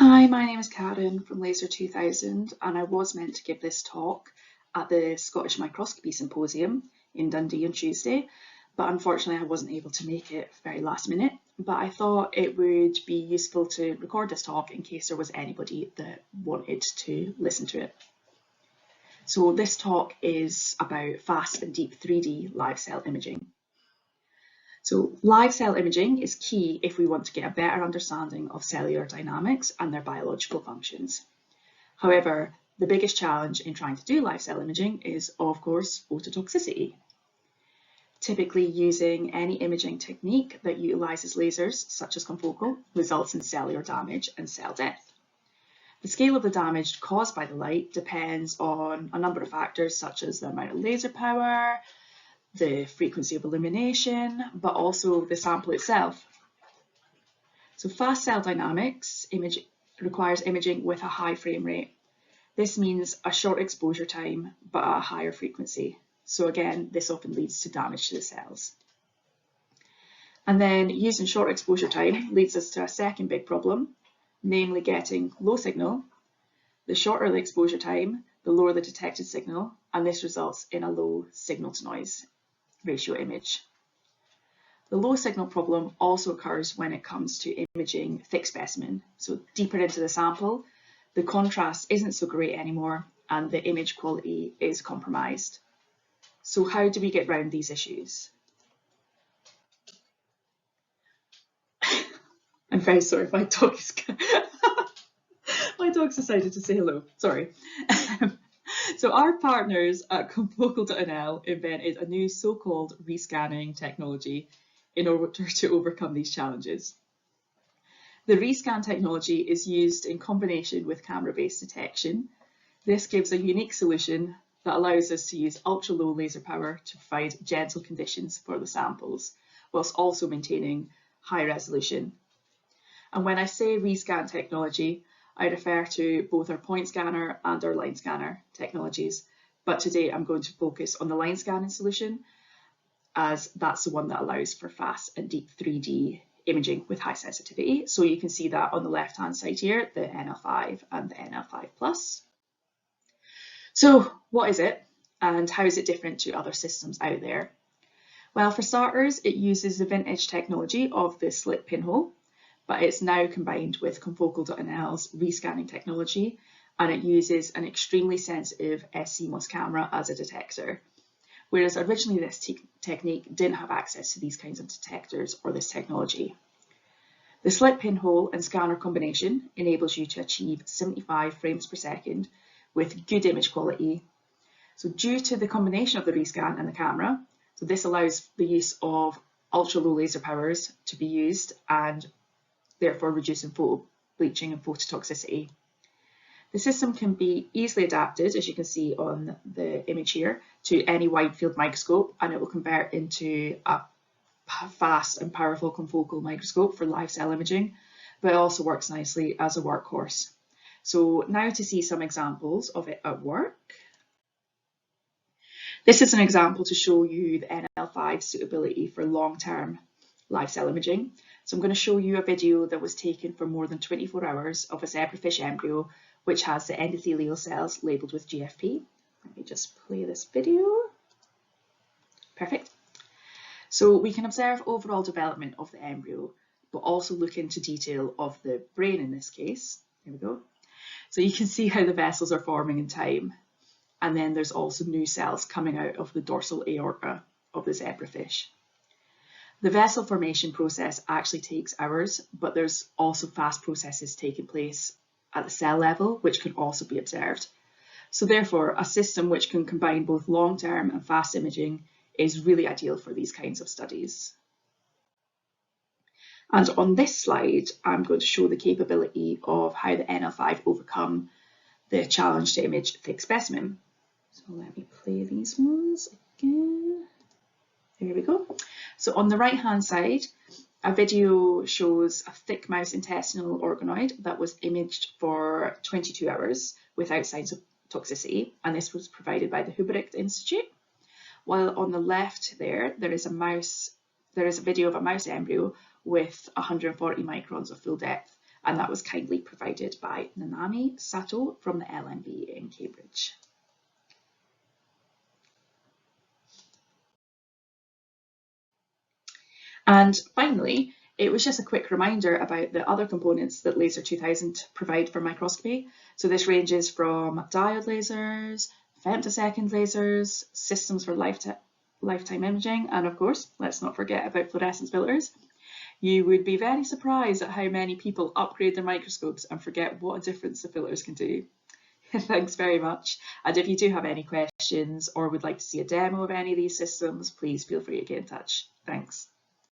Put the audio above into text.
Hi, my name is Karen from Laser2000 and I was meant to give this talk at the Scottish Microscopy Symposium in Dundee on Tuesday, but unfortunately I wasn't able to make it very last minute. But I thought it would be useful to record this talk in case there was anybody that wanted to listen to it. So this talk is about fast and deep 3D live cell imaging. So live cell imaging is key if we want to get a better understanding of cellular dynamics and their biological functions. However, the biggest challenge in trying to do live cell imaging is, of course, phototoxicity. Typically, using any imaging technique that utilizes lasers, such as confocal, results in cellular damage and cell death. The scale of the damage caused by the light depends on a number of factors, such as the amount of laser power, the frequency of illumination, but also the sample itself. So fast cell dynamics requires imaging with a high frame rate. This means a short exposure time, but at a higher frequency. So again, this often leads to damage to the cells. And then using short exposure time leads us to a second big problem, namely getting low signal. The shorter the exposure time, the lower the detected signal, and this results in a low signal to noise ratio image. The low signal problem also occurs when it comes to imaging thick specimen. So deeper into the sample, the contrast isn't so great anymore and the image quality is compromised. So how do we get around these issues? I'm very sorry, my dog is my dog's decided to say hello, sorry. So our partners at Confocal NL invented a new so-called rescanning technology in order to overcome these challenges. The Rescan technology is used in combination with camera-based detection. This gives a unique solution that allows us to use ultra-low laser power to provide gentle conditions for the samples, whilst also maintaining high resolution. And when I say Rescan technology, I refer to both our point scanner and our line scanner technologies, but today I'm going to focus on the line scanning solution, as that's the one that allows for fast and deep 3D imaging with high sensitivity. So you can see that on the left hand side here, the NL5 and the NL5+. So what is it and how is it different to other systems out there? Well, for starters, it uses the vintage technology of the slit pinhole, but it's now combined with Confocal NL's rescanning technology, and it uses an extremely sensitive SCMOS camera as a detector, whereas originally this technique didn't have access to these kinds of detectors or this technology. The slit pinhole and scanner combination enables you to achieve 75 frames per second with good image quality. So due to the combination of the rescan and the camera, so this allows the use of ultra low laser powers to be used and therefore reducing photo bleaching and phototoxicity. The system can be easily adapted, as you can see on the image here, to any wide field microscope, and it will convert into a fast and powerful confocal microscope for live cell imaging, but it also works nicely as a workhorse. So now to see some examples of it at work. This is an example to show you the NL5 suitability for long-term live cell imaging. So I'm going to show you a video that was taken for more than 24 hours of a zebrafish embryo, which has the endothelial cells labelled with GFP. Let me just play this video. Perfect. So we can observe overall development of the embryo, but also look into detail of the brain in this case. Here we go. So you can see how the vessels are forming in time. And then there's also new cells coming out of the dorsal aorta of the zebrafish. The vessel formation process actually takes hours, but there's also fast processes taking place at the cell level, which can also be observed. So therefore, a system which can combine both long-term and fast imaging is really ideal for these kinds of studies. And on this slide, I'm going to show the capability of how the NL5 overcome the challenge to image thick specimen. So let me play these ones again. There we go. So on the right hand side, a video shows a thick mouse intestinal organoid that was imaged for 22 hours without signs of toxicity, and this was provided by the Hubrecht Institute. While on the left there is a video of a mouse embryo with 140 microns of full depth, and that was kindly provided by Nanami Sato from the LMB in Cambridge. And finally, it was just a quick reminder about the other components that Laser2000 provide for microscopy. So this ranges from diode lasers, femtosecond lasers, systems for lifetime imaging, and of course, let's not forget about fluorescence filters. You would be very surprised at how many people upgrade their microscopes and forget what a difference the filters can do. Thanks very much. And if you do have any questions or would like to see a demo of any of these systems, please feel free to get in touch. Thanks.